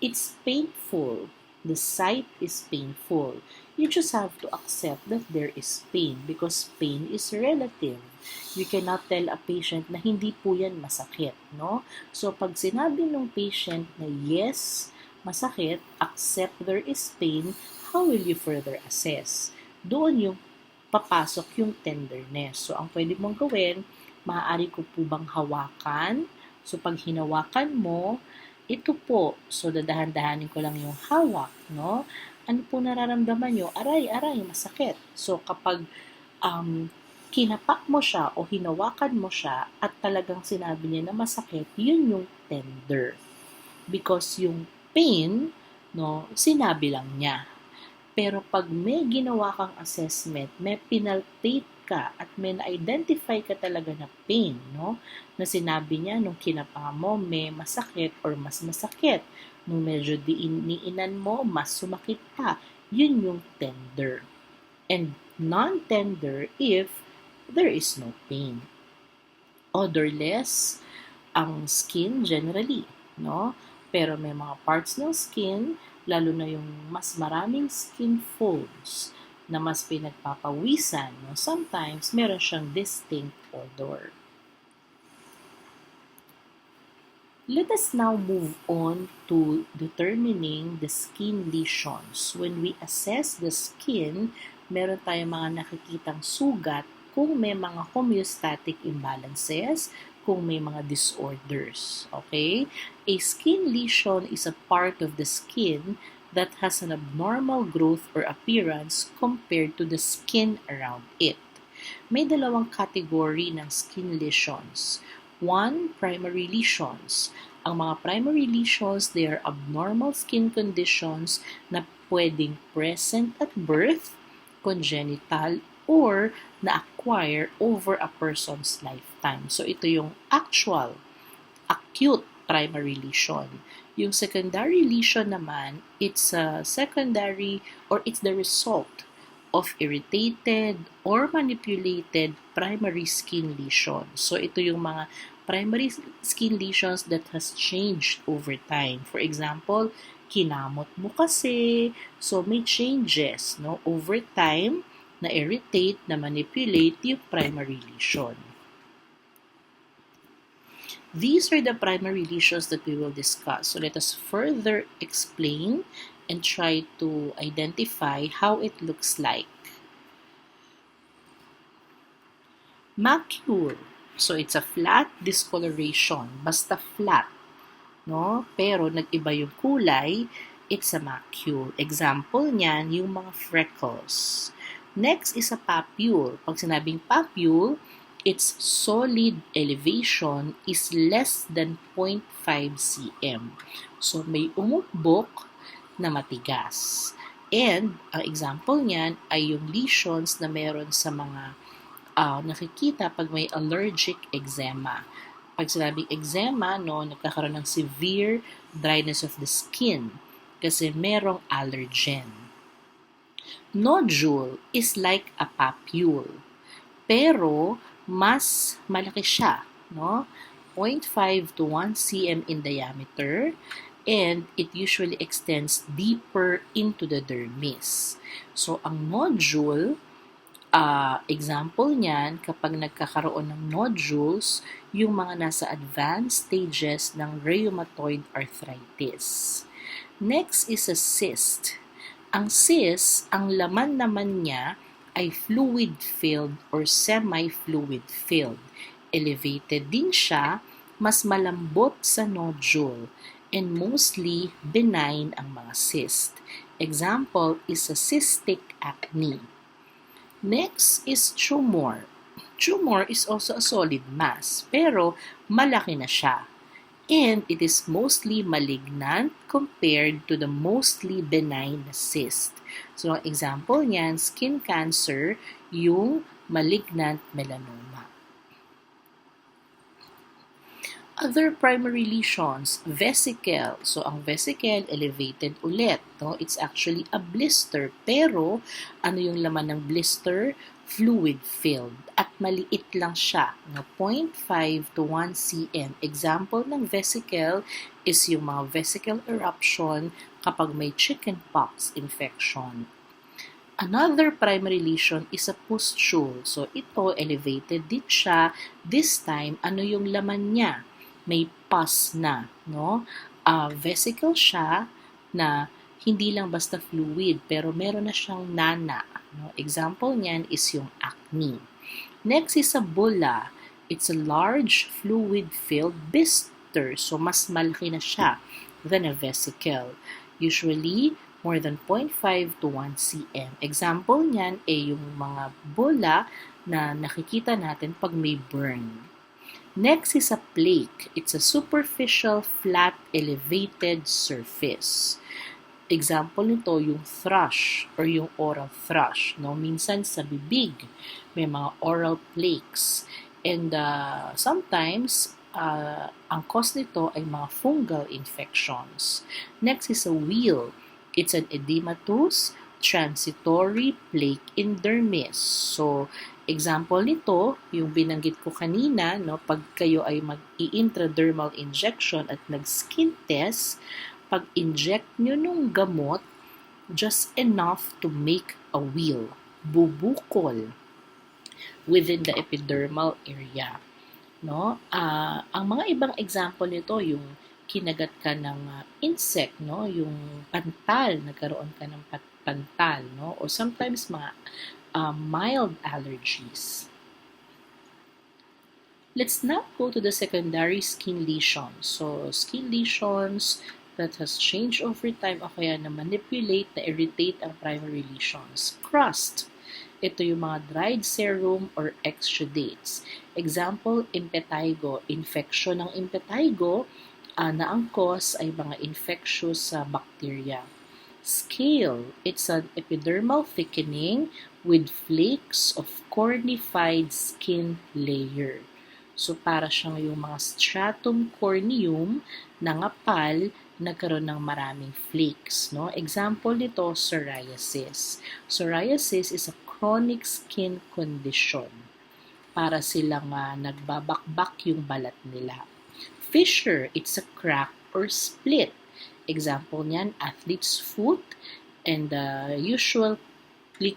It's painful. The site is painful. You just have to accept that there is pain because pain is relative. You cannot tell a patient na hindi po yan masakit, no? So, pag sinabi ng patient na yes, masakit, accept there is pain, how will you further assess? Doon yung papasok yung tenderness. So, ang pwede mong gawin, maaari ko po bang hawakan? So, pag hinawakan mo, ito po. So, dadahan-dahanin ko lang yung hawak, no? Ano po nararamdaman nyo? Aray, masakit. So, kapag kinapak mo siya o hinawakan mo siya at talagang sinabi niya na masakit, yun yung tender. Because yung pain, no, sinabi lang niya. Pero pag may ginawa kang assessment, may pinalpate ka at may na-identify ka talaga na pain, no? Na sinabi niya nung kinapa mo, may masakit or mas masakit. Nung medyo diiniinan mo, mas sumakit pa. Yun yung tender. And non-tender if there is no pain. Odorless ang skin generally, no? Pero may mga parts ng skin, lalo na yung mas maraming skin folds na mas pinagpapawisan, no? Sometimes meron siyang distinct odor. Let us now move on to determining the skin lesions. When we assess the skin, meron tayong mga nakikitang sugat kung may mga homeostatic imbalances, kung may mga disorders. Okay? A skin lesion is a part of the skin that has an abnormal growth or appearance compared to the skin around it. May dalawang category ng skin lesions. One, primary lesions. Ang mga primary lesions, they are abnormal skin conditions na pwedeng present at birth, congenital, or na-acquire over a person's lifetime. So, ito yung actual, acute primary lesion. Yung secondary lesion naman, it's a secondary or it's the result of irritated or manipulated primary skin lesion. So, ito yung mga primary skin lesions that has changed over time. For example, kinamot mo kasi, so may changes, no? Over time, na-irritate, na-manipulate yung primary lesion. These are the primary lesions that we will discuss. So let us further explain and try to identify how it looks like. Macule. So it's a flat discoloration. Basta flat, no? Pero nag-iba yung kulay, it's a macule. Example niyan, yung mga freckles. Next is a papule. Pag sinabing papule, its solid elevation is less than 0.5 cm. So may umukbok na matigas. And ang example niyan ay yung lesions na meron sa mga nakikita pag may allergic eczema. Pag sinabing eczema, no, nagkakaroon ng severe dryness of the skin kasi merong allergen. Nodule is like a papule, pero mas malaki siya, no? 0.5 to 1 cm in diameter, and it usually extends deeper into the dermis. So, ang nodule, example niyan, kapag nagkakaroon ng nodules, yung mga nasa advanced stages ng rheumatoid arthritis. Next is a cyst. Ang cyst, ang laman naman niya ay fluid-filled or semi-fluid-filled. Elevated din siya, mas malambot sa nodule, and mostly benign ang mga cyst. Example is a cystic acne. Next is tumor. Tumor is also a solid mass, pero malaki na siya. And it is mostly malignant compared to the mostly benign cyst. So, ang example niyan, skin cancer, yung malignant melanoma. Other primary lesions, vesicle. So, ang vesicle, elevated ulit. No? It's actually a blister. Pero, ano yung laman ng blister? Fluid-filled. At maliit lang siya. No? 0.5 to 1 cm. Example ng vesicle is yung mga vesicle eruption kapag may chickenpox infection. Another primary lesion is a pustule. So, ito, elevated din siya. This time, ano yung laman niya? May pus na, no? Vesicle siya na hindi lang basta fluid, pero meron na siyang nana. No? Example niyan is yung acne. Next is a bulla. It's a large fluid-filled blister, so mas malaki na siya than a vesicle. Usually, more than 0.5 to 1 cm. Example niyan ay yung mga bulla na nakikita natin pag may burn. Next is a plaque. It's a superficial, flat, elevated surface. Example nito, yung thrush or yung oral thrush. No? Minsan sa bibig, may mga oral plaques. And sometimes, ang cause nito ay mga fungal infections. Next is a wheal. It's an edematous, transitory plaque in dermis. So, example nito, yung binanggit ko kanina, no, pag kayo ay mag-i-intradermal injection at nag-skin test, pag-inject nyo nung gamot, just enough to make a wheal, bubukol within the epidermal area. No? Ang mga ibang example nito, yung kinagat ka ng insect, no? Yung pantal, nagkaroon ka ng pantal, no? Or sometimes mga mild allergies. Let's now go to the secondary skin lesions. So, skin lesions that has changed over time o kaya na manipulate, na irritate ang primary lesions. Crust. Ito yung mga dried serum or exudates. Example, impetigo. Infection ng impetigo na ang cause ay mga infectious bacteria. Scale. It's an epidermal thickening with flakes of cornified skin layer. So, para siyang yung mga stratum corneum na ngapal, nagkaroon ng maraming flakes. No? Example nito, psoriasis. Psoriasis is a chronic skin condition. Para silang nagbabakbak yung balat nila. Fissure, it's a crack or split. Example niyan, athlete's foot, and usually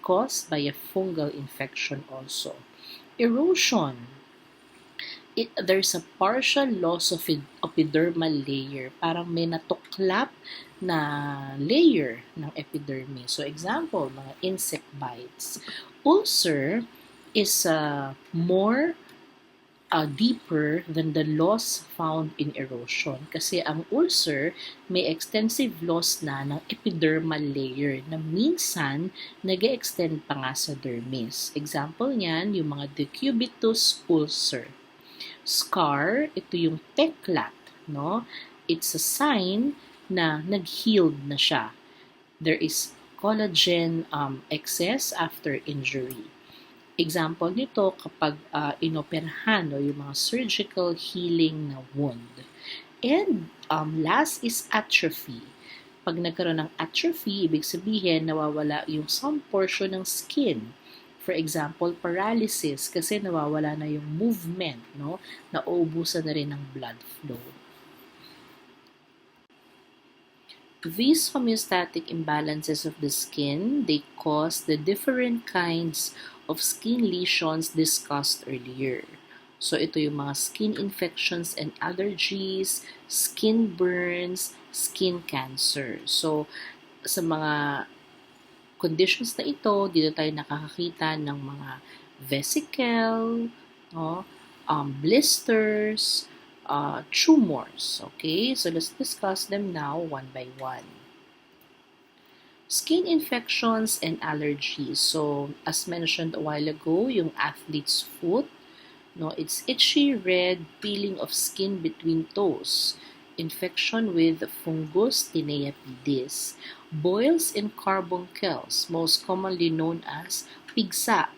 caused by a fungal infection also. Erosion, there's a partial loss of epidermal layer. Parang may natuklap na layer ng epidermis. So example, mga insect bites. Ulcer is more deeper than the loss found in erosion. Kasi ang ulcer may extensive loss na ng epidermal layer na minsan nag-extend pa nga sa dermis. Example niyan, yung mga decubitus ulcer. Scar, ito yung peklat, no? It's a sign na nag-healed na siya. There is collagen excess after injury. Example nito kapag inoperahan o yung mga surgical healing na wound. And last is atrophy. Pag nagkaroon ng atrophy, ibig sabihin nawawala yung some portion ng skin. For example, paralysis kasi nawawala na yung movement, no? Nauubusan na rin ng blood flow. These homeostatic imbalances of the skin, they cause the different kinds of skin lesions discussed earlier. So ito yung mga skin infections and allergies, skin burns, skin cancer. So sa mga conditions na ito, dito tayo nakakakita ng mga vesicle, no? Blisters, tumors. Okay, so let's discuss them now one by one. Skin infections and allergies. So, as mentioned a while ago, yung athlete's foot, no, it's itchy, red, peeling of skin between toes. Infection with fungus tinea pedis. Boils in carbuncles, most commonly known as pigsa.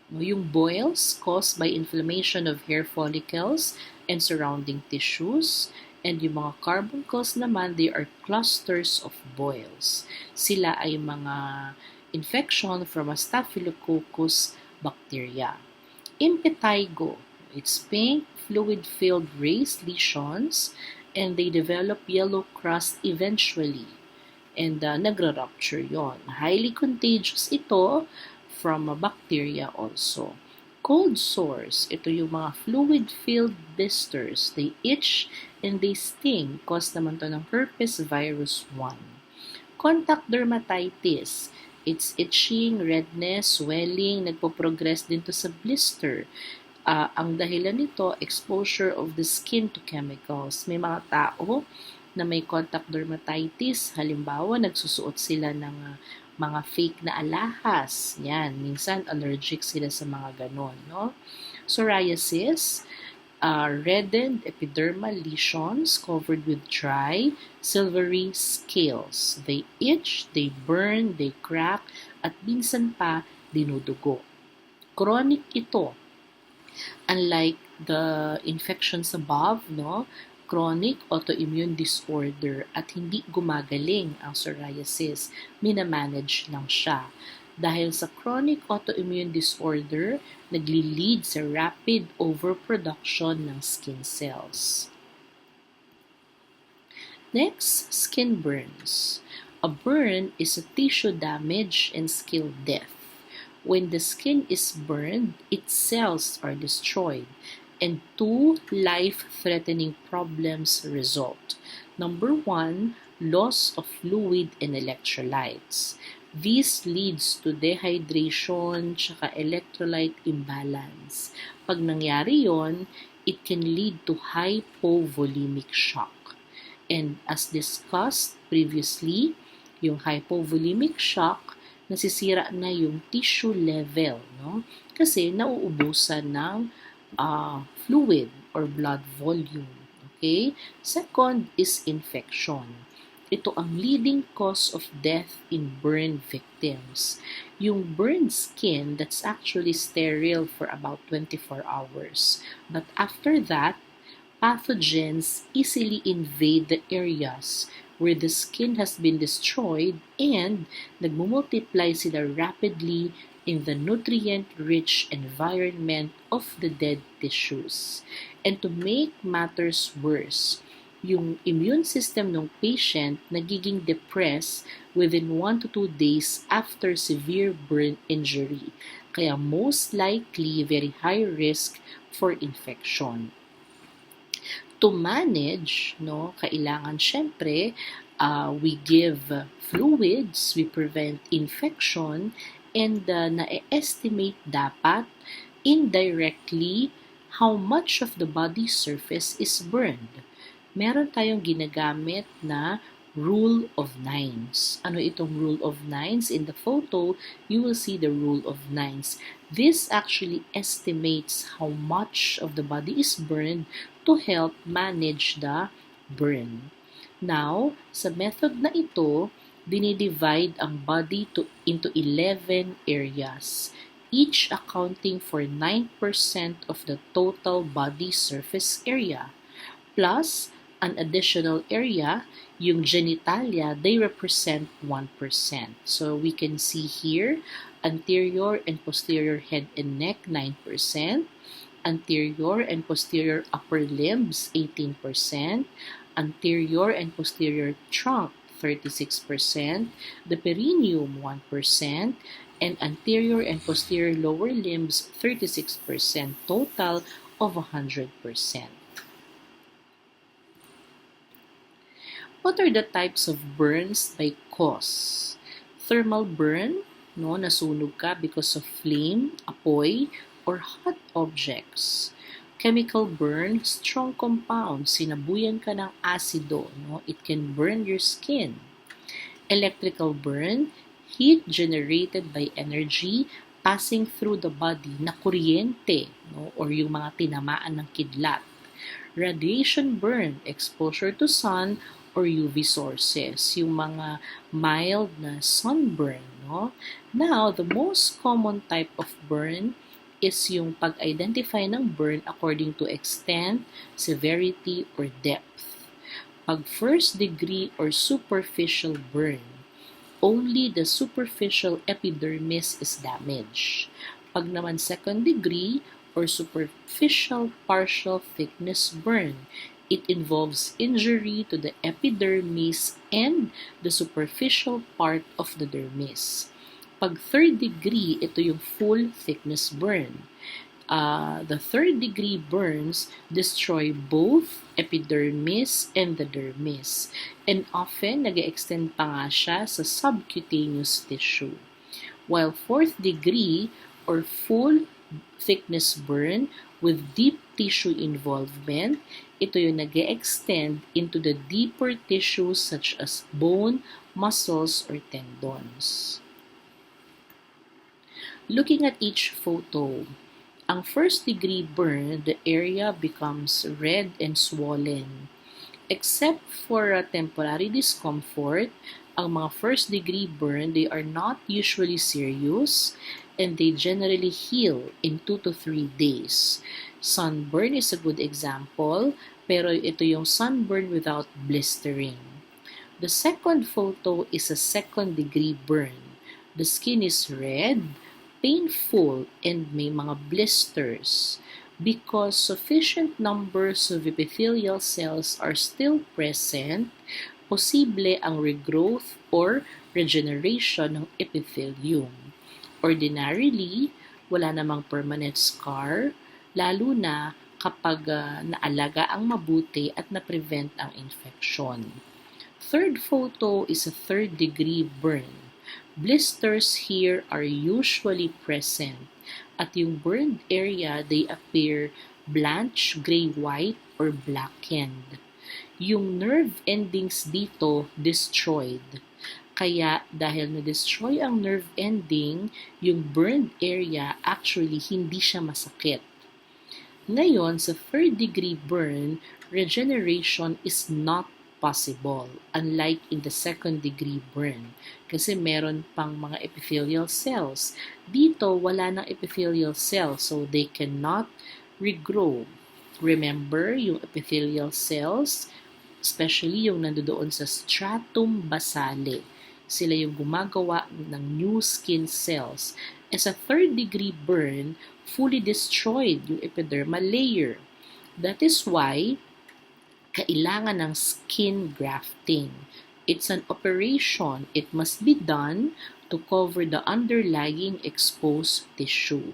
No, yung boils caused by inflammation of hair follicles and surrounding tissues. And yung mga carbuncles naman, they are clusters of boils. Sila ay mga infection from a Staphylococcus bacteria. Impetigo, it's pink, fluid-filled raised lesions, and they develop yellow crust eventually. And nagra-rupture yon. Highly contagious ito from a bacteria also. Cold sores, ito yung mga fluid-filled blisters. They itch and they sting. Cause naman to ng herpes virus 1. Contact dermatitis, it's itching, redness, swelling, nagpo-progress din to sa blister. Ang dahilan nito, exposure of the skin to chemicals. May mga tao na may contact dermatitis, halimbawa nagsusuot sila ng mga fake na alahas. Yan, minsan allergic sila sa mga ganon, no? Psoriasis, reddened epidermal lesions covered with dry, silvery scales. They itch, they burn, they crack, at minsan pa dinudugo. Chronic ito. Unlike the infections above, no? Chronic autoimmune disorder at hindi gumagaling ang psoriasis, minamanage lang siya. Dahil sa chronic autoimmune disorder, nagli-lead sa rapid overproduction ng skin cells. Next, skin burns. A burn is a tissue damage and skin death. When the skin is burned, its cells are destroyed, and two life-threatening problems result. Number 1, loss of fluid and electrolytes. This leads to dehydration tsaka electrolyte imbalance. Pag nangyari yon, it can lead to hypovolemic shock. And as discussed previously, yung hypovolemic shock, nasisira na yung tissue level, no? Kasi nauubusan ng fluid or blood volume. Okay? Second is infection. Ito ang leading cause of death in burn victims. Yung burned skin, that's actually sterile for about 24 hours. But after that, pathogens easily invade the areas where the skin has been destroyed and nagmumultiply sila rapidly in the nutrient-rich environment of the dead tissues. And to make matters worse, yung immune system ng patient nagiging depressed within 1 to 2 days after severe burn injury. Kaya most likely, very high risk for infection. To manage, no, kailangan syempre, we give fluids, we prevent infection, and na-estimate dapat indirectly how much of the body surface is burned. Meron tayong ginagamit na rule of nines. Ano itong rule of nines? In the photo, you will see the rule of nines. This actually estimates how much of the body is burned to help manage the burn. Now, sa method na ito, dinidivide ang body into 11 areas, each accounting for 9% of the total body surface area, plus an additional area, yung genitalia, they represent 1%. So we can see here, anterior and posterior head and neck, 9%, anterior and posterior upper limbs, 18%, anterior and posterior trunk, 36%, the perineum, 1%, and anterior and posterior lower limbs, 36%, total of 100%. What are the types of burns by cause? Thermal burn, no, nasunog ka because of flame, apoy, or hot objects. Chemical burn, strong compounds, sinabuyan ka ng asido, no, it can burn your skin. Electrical burn, heat generated by energy passing through the body na kuryente, no, or yung mga tinamaan ng kidlat. Radiation burn, exposure to sun or UV sources, yung mga mild na sunburn. No? Now, the most common type of burn is yung pag-identify ng burn according to extent, severity, or depth. Pag first degree or superficial burn, only the superficial epidermis is damaged. Pag naman second degree or superficial partial thickness burn, it involves injury to the epidermis and the superficial part of the dermis. Pag third degree, ito yung full thickness burn. The third degree burns destroy both epidermis and the dermis. And often, nag-extend pa nga siya sa subcutaneous tissue. While fourth degree or full thickness burn with deep tissue involvement, ito yung nag-extend into the deeper tissues such as bone, muscles, or tendons. Looking at each photo, ang first degree burn, the area becomes red and swollen. Except for a temporary discomfort, ang mga first degree burn, they are not usually serious and they generally heal in 2 to 3 days. Sunburn is a good example, pero ito yung sunburn without blistering. The second photo is a second degree burn. The skin is red, painful, and may mga blisters because sufficient numbers of epithelial cells are still present. Posible ang regrowth or regeneration ng epithelium. Ordinarily, wala namang permanent scar, lalo na kapag naalaga ang mabuti at na-prevent ang infection. Third photo is a third degree burn. Blisters here are usually present. At yung burned area, they appear blanched, gray-white, or blackened. Yung nerve endings dito, destroyed. Kaya dahil na-destroy ang nerve ending, yung burned area actually hindi siya masakit. Ngayon, sa third degree burn, regeneration is not possible, unlike in the second degree burn. Kasi meron pang mga epithelial cells. Dito, wala ng epithelial cells, so they cannot regrow. Remember, yung epithelial cells, especially yung nandoon sa stratum basale, sila yung gumagawa ng new skin cells. As a third degree burn, fully destroyed yung epidermal layer. That is why kailangan ng skin grafting. It's an operation. It must be done to cover the underlying exposed tissue.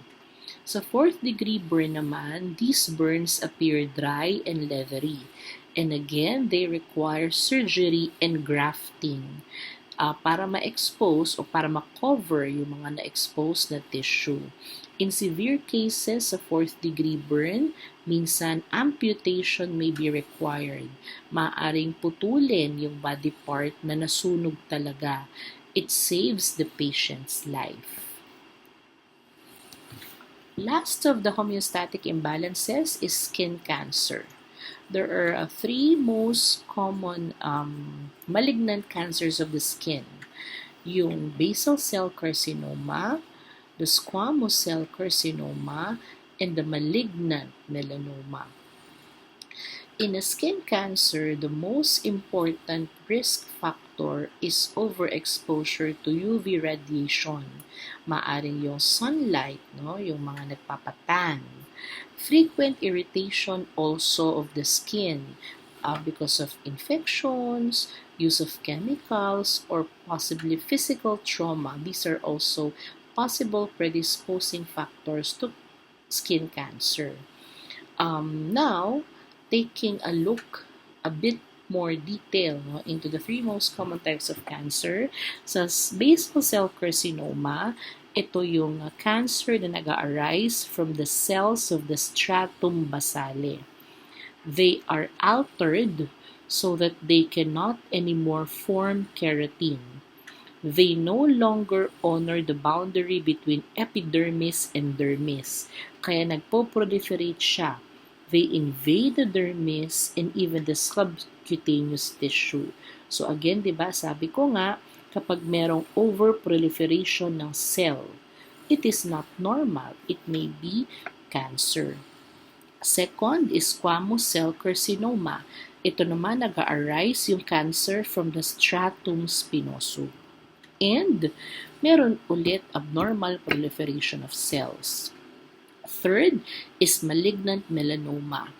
Sa fourth degree burn naman, these burns appear dry and leathery. And again, they require surgery and grafting para ma-expose o para ma-cover yung mga na-expose na tissue. In severe cases sa fourth degree burn, minsan amputation may be required. Maaring putulin yung body part na nasunog talaga. It saves the patient's life. Last of the homeostatic imbalances is skin cancer. There are three most common malignant cancers of the skin. Yung basal cell carcinoma, the squamous cell carcinoma, and the malignant melanoma. In a skin cancer, the most important risk factor is overexposure to UV radiation. Maaring yung sunlight, no, yung mga nagpapatan. Frequent irritation also of the skin because of infections, use of chemicals, or possibly physical trauma. These are also possible predisposing factors to skin cancer. Now, taking a look a bit more detail into the three most common types of cancer. Sa basal cell carcinoma, ito yung cancer na nag-arise from the cells of the stratum basale. They are altered so that they cannot anymore form keratin. They no longer honor the boundary between epidermis and dermis, kaya nagpo-proliferate siya. They invade the dermis and even the subcutaneous tissue. So again, di ba, sabi ko nga, kapag merong overproliferation ng cell, it is not normal. It may be cancer. Second is squamous cell carcinoma. Ito naman nag-arise yung cancer from the stratum spinosum. And meron ulit abnormal proliferation of cells. Third is malignant melanoma.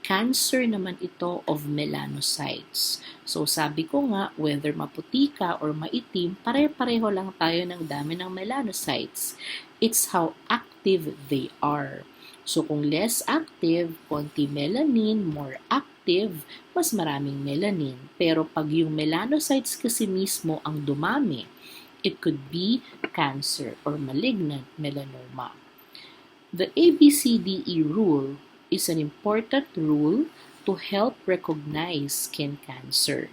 Cancer naman ito of melanocytes. So sabi ko nga, whether maputi ka or maitim, pare-pareho lang tayo ng dami ng melanocytes. It's how active they are. So kung less active, konti melanin, more active, mas maraming melanin. Pero pag yung melanocytes kasi mismo ang dumami, it could be cancer or malignant melanoma. The ABCDE rule is an important rule to help recognize skin cancer.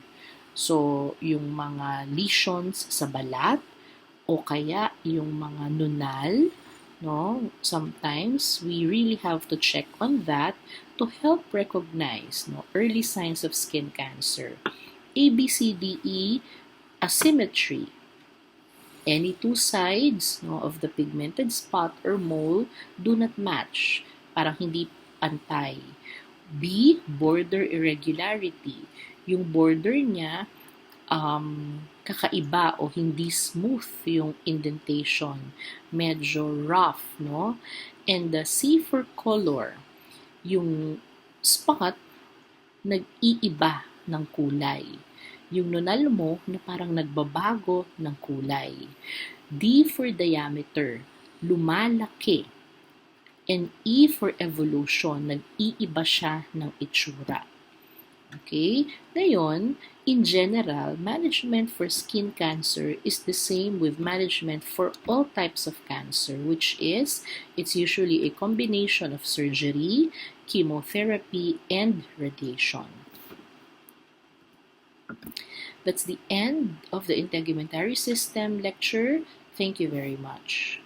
So, yung mga lesions sa balat o kaya yung mga nunal, no? Sometimes we really have to check on that to help recognize early signs of skin cancer. ABCDE asymmetry. Any two sides of the pigmented spot or mole do not match. Parang hindi pantay. B, border irregularity. Yung border niya kakaiba o hindi smooth yung indentation. Medyo rough, no? And the C for color. Yung spot nag-iiba ng kulay. Yung nunal mo na parang nagbabago ng kulay. D for diameter, lumalaki. And E for evolution, nag-iiba siya ng itsura. Okay? Ngayon, in general, management for skin cancer is the same with management for all types of cancer, which is, it's usually a combination of surgery, chemotherapy, and radiation. That's the end of the integumentary system lecture. Thank you very much.